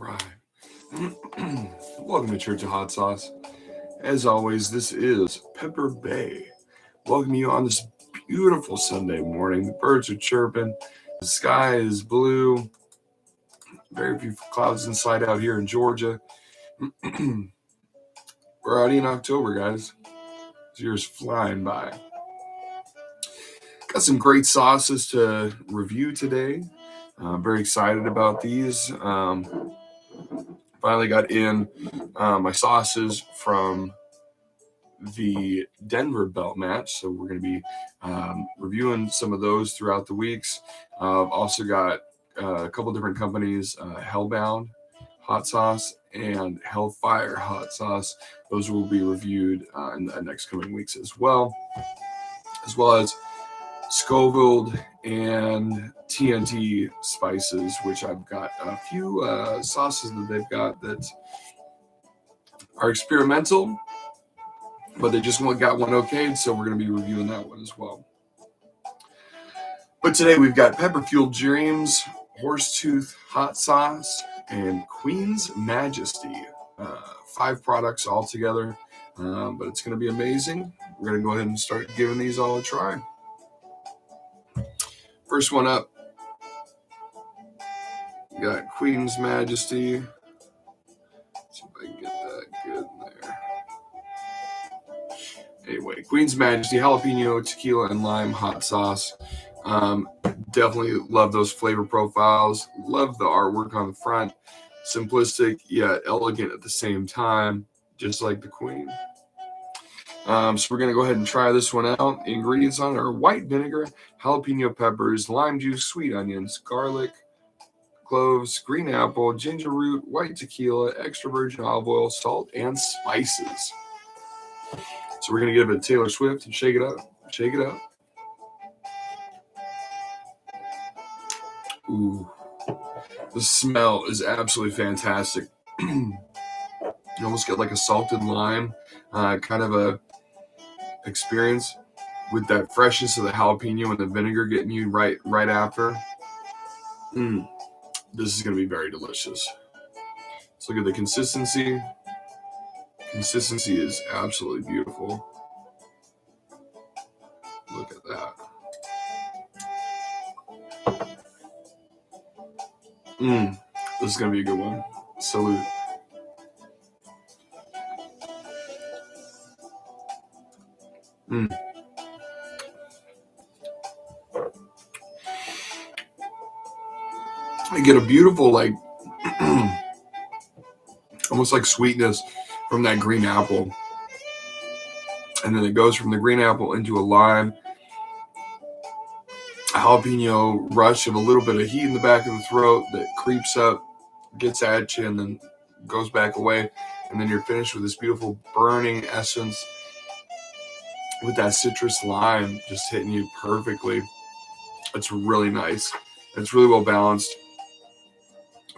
Right. Welcome to Church of Hot Sauce. As always, this is Pepper Bay. Welcome you on this beautiful Sunday morning. The birds are chirping. The sky is blue. Very few clouds in sight out here in Georgia. We're already in October, guys. This year's flying by. Got some great sauces to review today. I'm very excited about these. Finally got in my sauces from the Denver belt match, so we're going to be reviewing some of those throughout the weeks. Also got a couple different companies, Hellbound hot sauce and Hellfire hot sauce. Those will be reviewed in the next coming weeks as well as Scoville and TNT spices, which I've got a few sauces that they've got that are experimental, but they just got one okayed, so we're going to be reviewing that one as well. But today we've got Pepper Fueled Dreams, Horsetooth Hot Sauce, and Queen's Majesty. 5 products all together, but it's going to be amazing. We're going to go ahead and start giving these all a try. First one up, we got Queen's Majesty. Let's see if I can get that good in there. Anyway, Queen's Majesty jalapeno, tequila, and lime hot sauce. Definitely love those flavor profiles. Love the artwork on the front. Simplistic yet elegant at the same time, just like the Queen. So we're going to go ahead and try this one out. The ingredients on it are white vinegar, jalapeno peppers, lime juice, sweet onions, garlic, cloves, green apple, ginger root, white tequila, extra virgin olive oil, salt, and spices. So we're going to give it Taylor Swift and shake it up. Shake it up. Ooh. The smell is absolutely fantastic. You almost get like a salted lime kind of a experience with that freshness of the jalapeno and the vinegar getting you right after. This is going to be very delicious. Let's look at the consistency. Consistency is absolutely beautiful. Look at that. This is going to be a good one. Salute. I get a beautiful, like, almost like sweetness from that green apple. And then it goes from the green apple into a lime, a jalapeno rush of a little bit of heat in the back of the throat that creeps up, gets at you, and then goes back away. And then you're finished with this beautiful burning essence with that citrus lime just hitting you perfectly. It's really nice. It's really well balanced.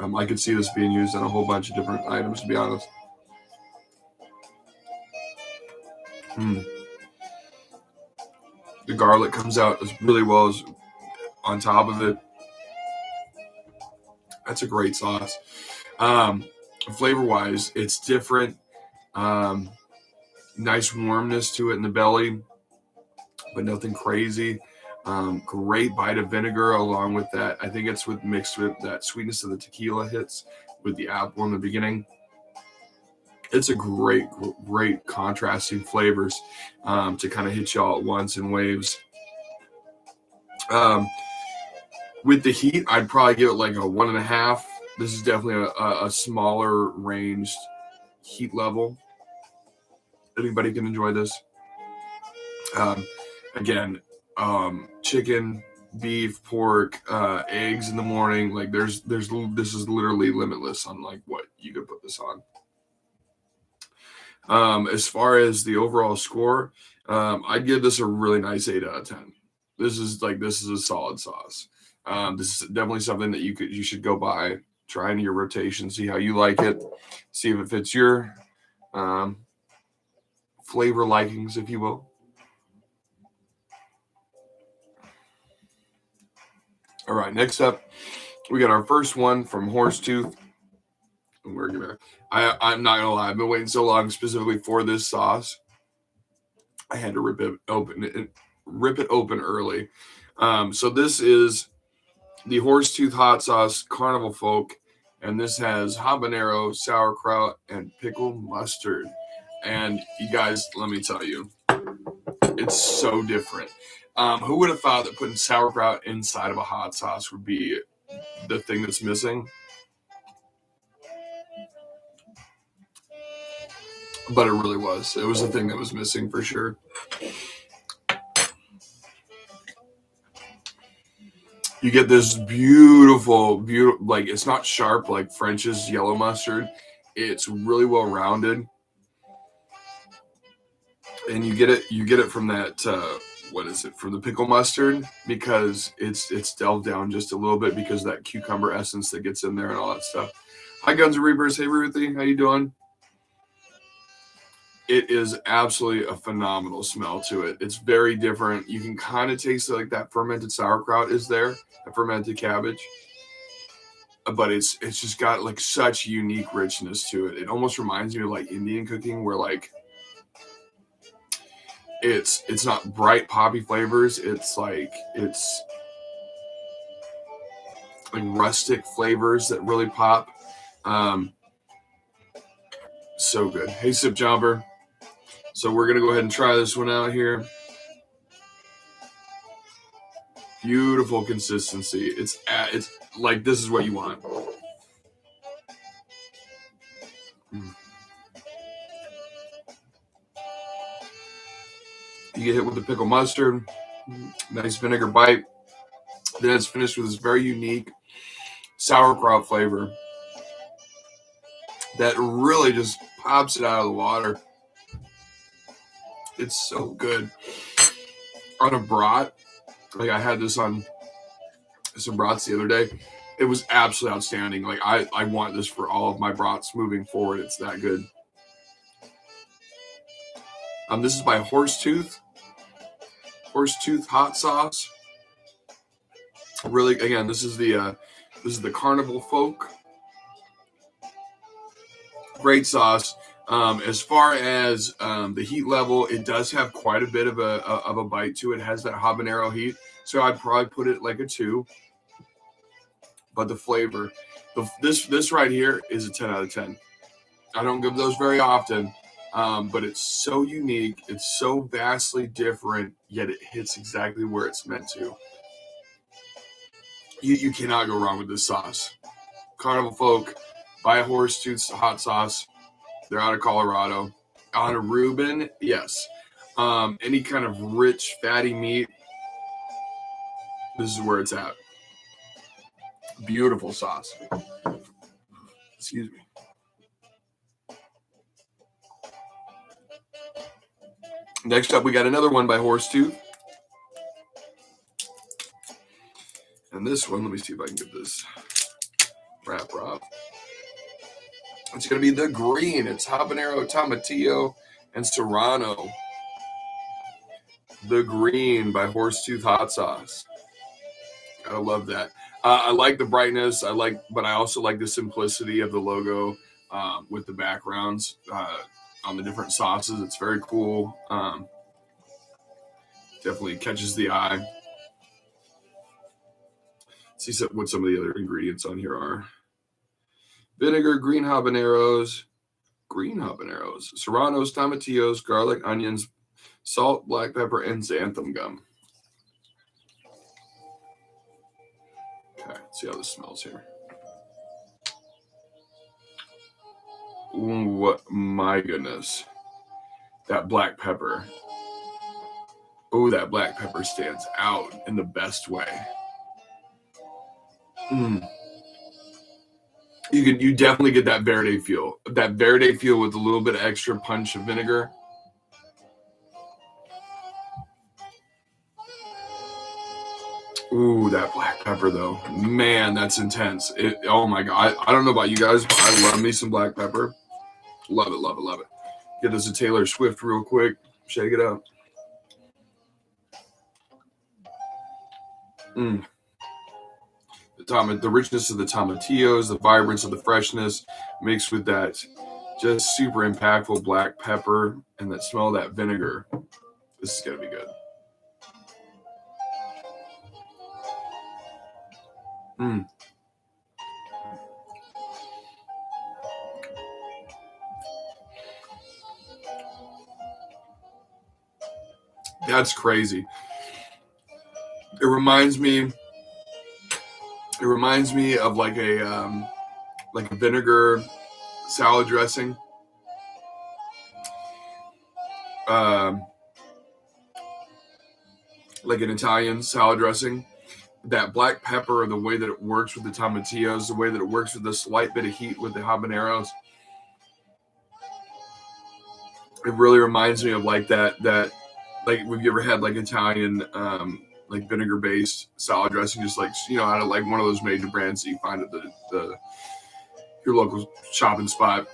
I could see this being used on a whole bunch of different items, to be honest. The garlic comes out as really well as on top of it. That's a great sauce. Flavor-wise, it's different. Nice warmness to it in the belly, but nothing crazy. Great bite of vinegar along with that. I think it's mixed with that sweetness of the tequila hits with the apple in the beginning. It's a great contrasting flavors to kind of hit you all at once in waves. With the heat, I'd probably give it like a 1.5. This is definitely a smaller ranged heat level. Anybody can enjoy this. Again, chicken, beef, pork, eggs in the morning. Like this is literally limitless on like what you could put this on. As far as the overall score, I'd give this a really nice 8 out of 10. This is a solid sauce. This is definitely something that you should go buy, try into your rotation, see how you like it, see if it fits your flavor likings, if you will. All right, next up, we got our first one from Horsetooth. I'm not gonna lie. I've been waiting so long specifically for this sauce. I had to rip it open early. So this is the Horsetooth Hot Sauce Carnival Folk, and this has habanero, sauerkraut, and pickle mustard. And you guys, let me tell you, it's so different. Who would have thought that putting sauerkraut inside of a hot sauce would be the thing that's missing? But it really was. It was the thing that was missing for sure. You get this beautiful, like it's not sharp like French's yellow mustard. It's really well rounded. And you get it from that what is it, from the pickle mustard, because it's delved down just a little bit because of that cucumber essence that gets in there and all that stuff. Hi Guns and Reapers. Hey Ruthie, how you doing? It is absolutely a phenomenal smell to it. It's very different. You can kind of taste like that fermented sauerkraut is there, the fermented cabbage. But it's just got like such unique richness to it. It almost reminds me of like Indian cooking, where like it's not bright poppy flavors. It's like rustic flavors that really pop. So good. Hey Sip Jumper. So we're gonna go ahead and try this one out here. Beautiful consistency. It's like this is what you want. You get hit with the pickle mustard, nice vinegar bite. Then it's finished with this very unique sauerkraut flavor that really just pops it out of the water. It's so good. On a brat, like I had this on some brats the other day. It was absolutely outstanding. Like I want this for all of my brats moving forward. It's that good. This is by Horsetooth Hot Sauce. Really, again, this is the Carnival Folk. Great sauce. As far as the heat level, it does have quite a bit of a bite to it. It has that habanero heat, so I'd probably put it like a 2. But the flavor, this right here is a 10 out of 10. I don't give those very often, but it's so unique. It's so vastly different, yet it hits exactly where it's meant to. You cannot go wrong with this sauce. Carnival Folk by Horsetooth Hot Sauce. They're out of Colorado. On a Reuben, yes. Any kind of rich, fatty meat, this is where it's at. Beautiful sauce. Excuse me. Next up, we got another one by Horsetooth. And this one, let me see if I can get this wrap off. It's going to be the green. It's habanero, tomatillo, and serrano. The green by Horsetooth Hot Sauce. Gotta love that. I like the brightness. But I also like the simplicity of the logo with the backgrounds on the different sauces. It's very cool. Definitely catches the eye. See what some of the other ingredients on here are. Vinegar, green habaneros, serranos, tomatillos, garlic, onions, salt, black pepper, and xanthan gum. Okay, let's see how this smells here. Ooh, my goodness. That black pepper. Oh, that black pepper stands out in the best way. You definitely get that Verde feel. That Verde feel with a little bit of extra punch of vinegar. Ooh, that black pepper though. Man, that's intense. Oh my God. I don't know about you guys, but I love me some black pepper. Love it, love it, love it. Get this a Taylor Swift real quick. Shake it up. the richness of the tomatillos, the vibrance of the freshness, mixed with that just super impactful black pepper and that smell of that vinegar. This is gonna be good. Mm. That's crazy. It reminds me of like a vinegar salad dressing. Um, like an Italian salad dressing. That black pepper, the way that it works with the tomatillos, the way that it works with the slight bit of heat with the habaneros, it really reminds me of like that like, have you ever had like Italian like vinegar based salad dressing, just like, out of like one of those major brands that you find at the your local shopping spot?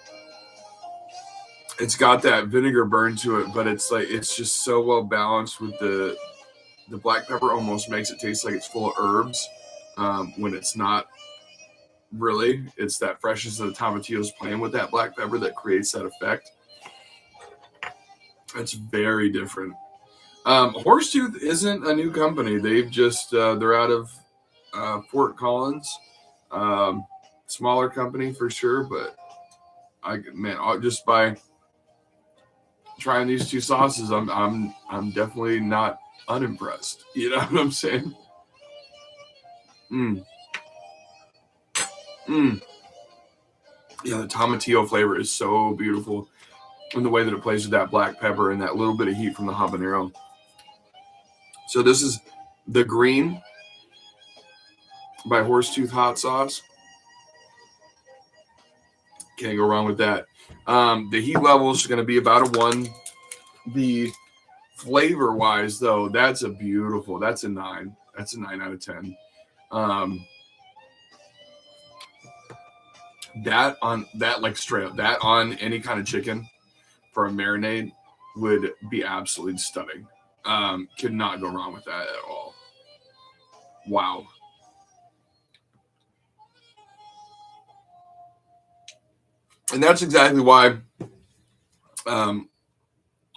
It's got that vinegar burn to it, but it's just so well balanced with the black pepper. Almost makes it taste like it's full of herbs, when it's not really. It's that freshness of the tomatillos playing with that black pepper that creates that effect. It's very different. Horsetooth isn't a new company. They've just they're out of Fort Collins. Smaller company for sure, but just by trying these two sauces, I'm definitely not unimpressed. You know what I'm saying? Mm. Mm. Yeah, the tomatillo flavor is so beautiful, and the way that it plays with that black pepper and that little bit of heat from the habanero. So this is the green by Horsetooth hot sauce. Can't go wrong with that. The heat level is going to be about a 1. The flavor wise, though, that's a 9. That's a 9 out of 10. That like straight up, that on any kind of chicken for a marinade would be absolutely stunning. Could not go wrong with that at all. Wow. And that's exactly why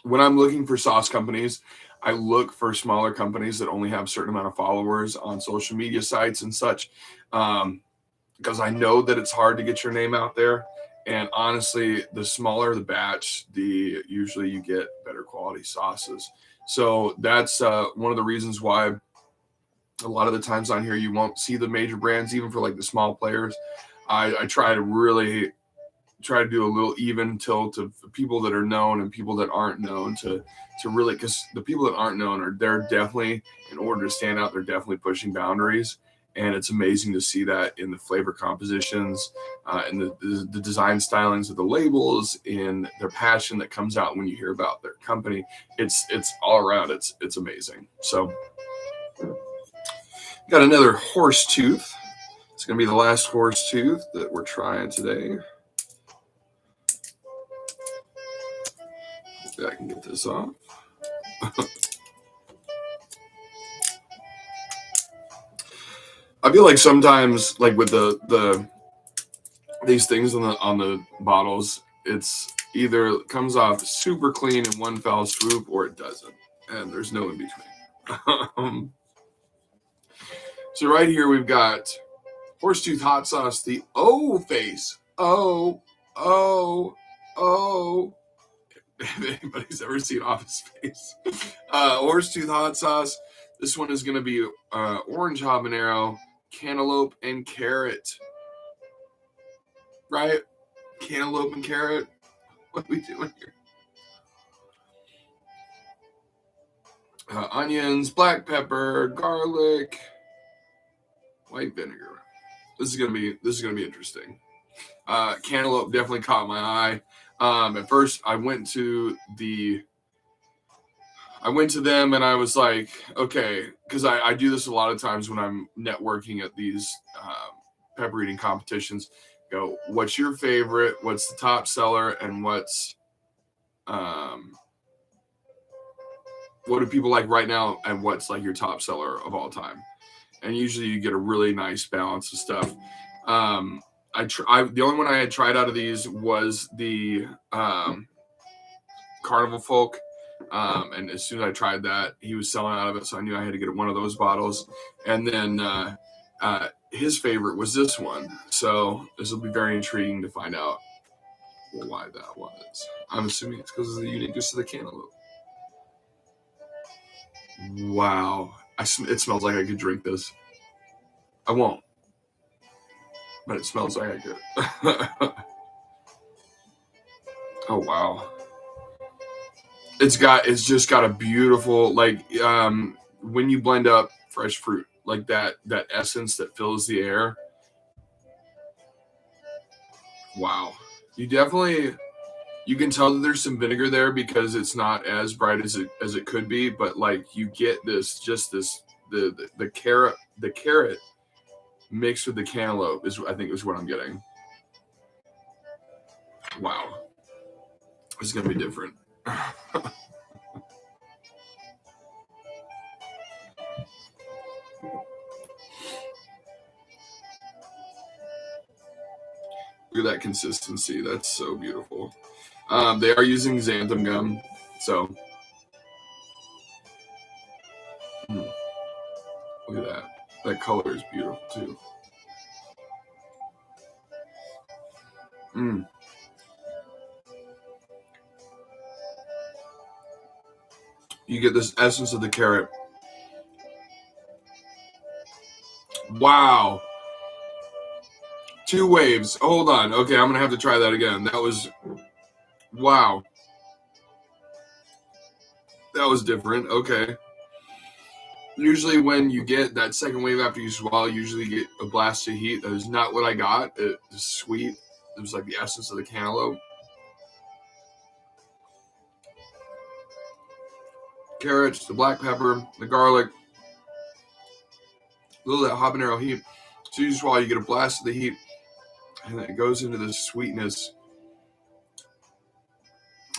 when I'm looking for sauce companies, I look for smaller companies that only have a certain amount of followers on social media sites and such, because I know that it's hard to get your name out there. And honestly, the smaller the batch, the usually you get better quality sauces. So that's one of the reasons why a lot of the times on here you won't see the major brands, even for like the small players. I try to do a little even tilt of people that are known and people that aren't known to really, because the people that aren't known they're definitely, in order to stand out, they're definitely pushing boundaries. And it's amazing to see that in the flavor compositions, and the design stylings of the labels, in their passion that comes out when you hear about their company. It's all around. It's amazing. So got another Horsetooth. It's going to be the last Horsetooth that we're trying today. Hopefully I can get this off. I feel like sometimes, like with the these things on the bottles, it's either comes off super clean in one foul swoop or it doesn't, and there's no in between. So right here we've got Horsetooth hot sauce, the O face. Oh. If anybody's ever seen Office Space. Horsetooth hot sauce. This one is going to be orange habanero, cantaloupe, and carrot. Right? Cantaloupe and carrot. What are we doing here? Onions, black pepper, garlic, white vinegar. This is gonna be interesting. Cantaloupe definitely caught my eye. At first, I went to them and I was like, okay, because I do this a lot of times when I'm networking at these pepper eating competitions. Go, what's your favorite? What's the top seller? And what's what do people like right now, and what's like your top seller of all time. And usually you get a really nice balance of stuff. The only one I had tried out of these was the Carnival Folk. And as soon as I tried that, he was selling out of it, so I knew I had to get one of those bottles. And then his favorite was this one, so this will be very intriguing to find out why that was. I'm assuming it's because of the uniqueness of the cantaloupe. Wow, it smells like I could drink this. I won't, but it smells like I could. Oh wow. It's just got a beautiful, like, when you blend up fresh fruit, like that essence that fills the air. Wow. You can tell that there's some vinegar there because it's not as bright as it could be, but like you get the carrot mixed with the cantaloupe I think is what I'm getting. Wow. This is gonna be different. Look at that consistency. That's so beautiful. They are using xanthan gum, so look at that. That color is beautiful too. You get this essence of the carrot. Wow. 2 waves. Hold on. Okay, I'm going to have to try that again. That was, wow. That was different. Okay. Usually when you get that second wave after you swallow, you usually get a blast of heat. That is not what I got. It was sweet. It was like the essence of the cantaloupe. Carrots, the black pepper, the garlic, a little of that habanero heat. So you swallow, you get a blast of the heat, and then it goes into the sweetness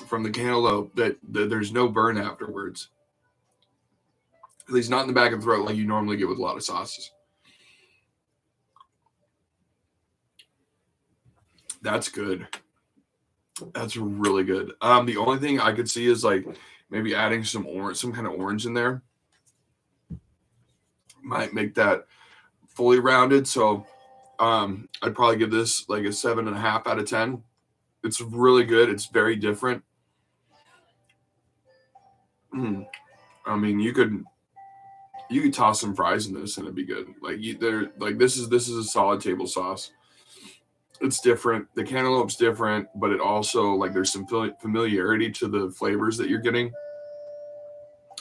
from the cantaloupe that there's no burn afterwards. At least not in the back of the throat like you normally get with a lot of sauces. That's good. That's really good. The only thing I could see is like maybe adding some kind of orange in there. Might make that fully rounded. So I'd probably give this like a 7.5 out of 10. It's really good. It's very different. I mean, you could toss some fries in this and it'd be good. This is a solid table sauce. It's different. The cantaloupe's different, but it also, like, there's some familiarity to the flavors that you're getting.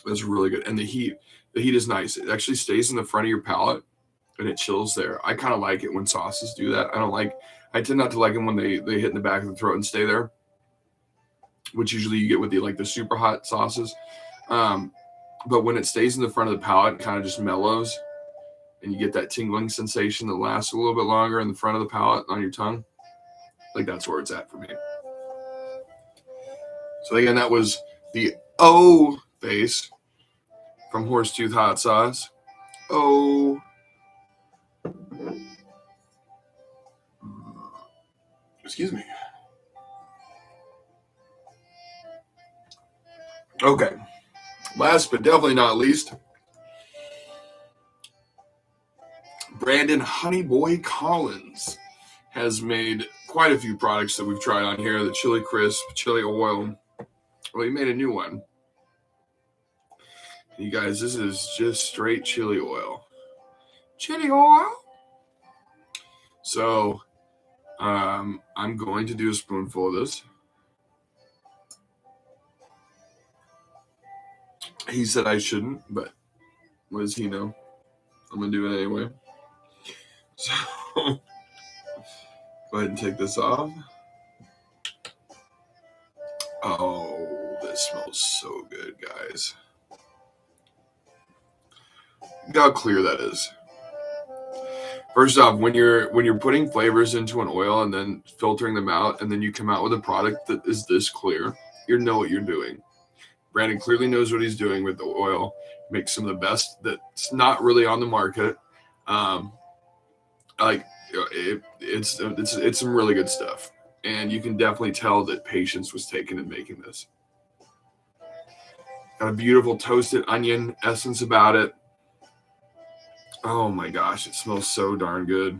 That's really good. And the heat is nice. It actually stays in the front of your palate and it chills there. I kind of like it when sauces do that. I tend not to like them when they hit in the back of the throat and stay there, which usually you get with the super hot sauces. But when it stays in the front of the palate, it kind of just mellows and you get that tingling sensation that lasts a little bit longer in the front of the palate on your tongue. Like, that's where it's at for me. So again, that was the O face from Horsetooth Hot Sauce. Oh. Excuse me. Okay. Last but definitely not least, Brandon Honey Boy Collins has made quite a few products that we've tried on here. The Chili Crisp, Chili Oil. Well, he made a new one. You guys, this is just straight chili oil. Chili oil. So, I'm going to do a spoonful of this. He said I shouldn't, but what does he know? I'm going to do it anyway. So, go ahead and take this off. Oh, this smells so good, guys. Look how clear that is. First off, when you're putting flavors into an oil and then filtering them out, and then you come out with a product that is this clear, you know what you're doing. Brandon clearly knows what he's doing with the oil. Makes some of the best that's not really on the market. It's some really good stuff, and you can definitely tell that patience was taken in making this. Got a beautiful toasted onion essence about it. Oh my gosh, it smells so darn good.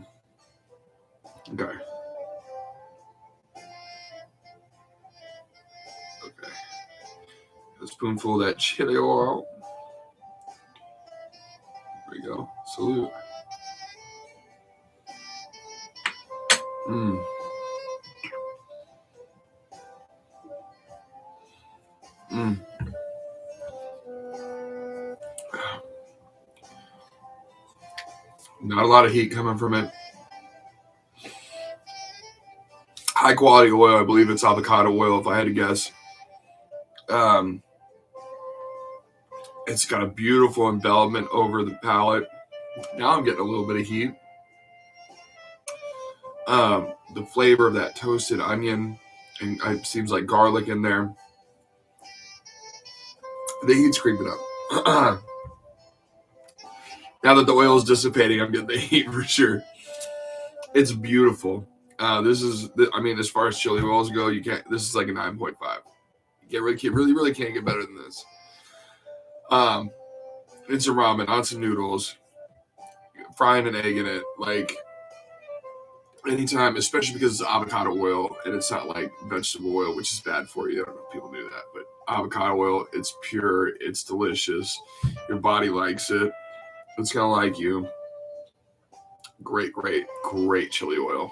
Okay. A spoonful of that chili oil. There we go. Salute. Mmm. Mmm. Not a lot of heat coming from it. High quality oil. I believe it's avocado oil, if I had to guess. It's got a beautiful embellishment over the palate. Now I'm getting a little bit of heat. The flavor of that toasted onion, and it seems like garlic in there. The heat's creeping up. Now that the oil is dissipating, I'm getting the heat for sure. It's beautiful. This is, I mean, as far as chili oils go, you can't. This is like a 9.5. You really can't get better than this. It's a ramen on some noodles, frying an egg in it, like anytime, especially because it's avocado oil and it's not like vegetable oil, which is bad for you. I don't know if people knew that, but avocado oil, it's pure, it's delicious. Your body likes it. It's gonna like you. Great chili oil.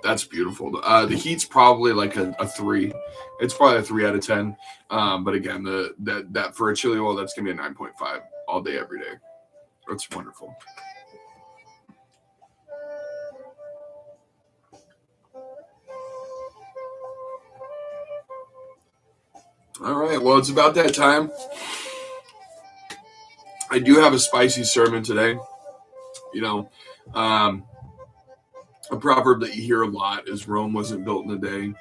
That's beautiful. The heat's probably like a 3. It's probably a 3 out of 10. But again, that for a chili oil, that's gonna be a 9.5 all day, every day. That's wonderful. All right, well, it's about that time. I do have a spicy sermon today. You know, a proverb that you hear a lot is Rome wasn't built in a day.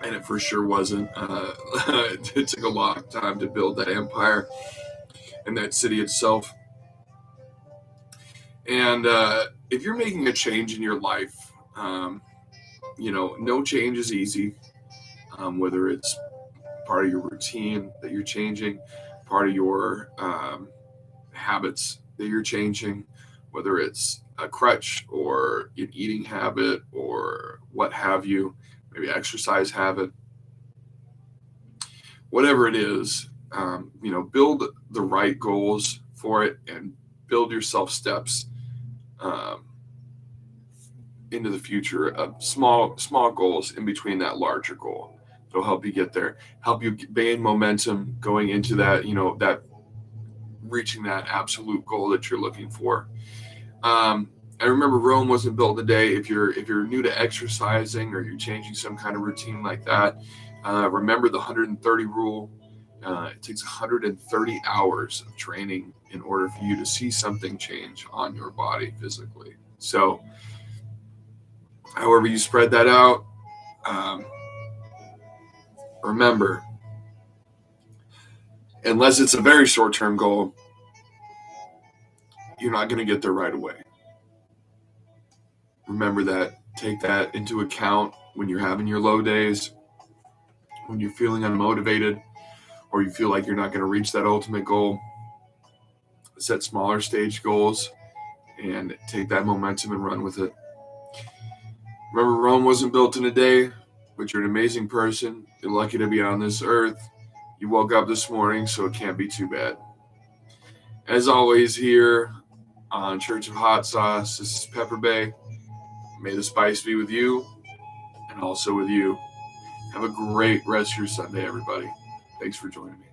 And it for sure wasn't. It took a long time to build that empire and that city itself. And if you're making a change in your life, no change is easy. Whether it's part of your routine that you're changing, part of your habits that you're changing, whether it's a crutch or an eating habit or what have you, maybe exercise habit, whatever it is, build the right goals for it and build yourself steps into the future of small goals in between that larger goal. It'll help you get there, help you gain momentum going into that, that reaching that absolute goal that you're looking for. I remember Rome wasn't built in a day. If you're new to exercising or you're changing some kind of routine like that, remember the 130 rule. It takes 130 hours of training in order for you to see something change on your body physically. So, however you spread that out, remember, unless it's a very short-term goal, you're not going to get there right away. Remember that. Take that into account when you're having your low days, when you're feeling unmotivated, or you feel like you're not going to reach that ultimate goal. Set smaller stage goals and take that momentum and run with it. Remember, Rome wasn't built in a day, but you're an amazing person. You're lucky to be on this earth. You woke up this morning, so it can't be too bad. As always, here on Church of Hot Sauce, this is Pepper Bay. May the spice be with you and also with you. Have a great rest of your Sunday, everybody. Thanks for joining me.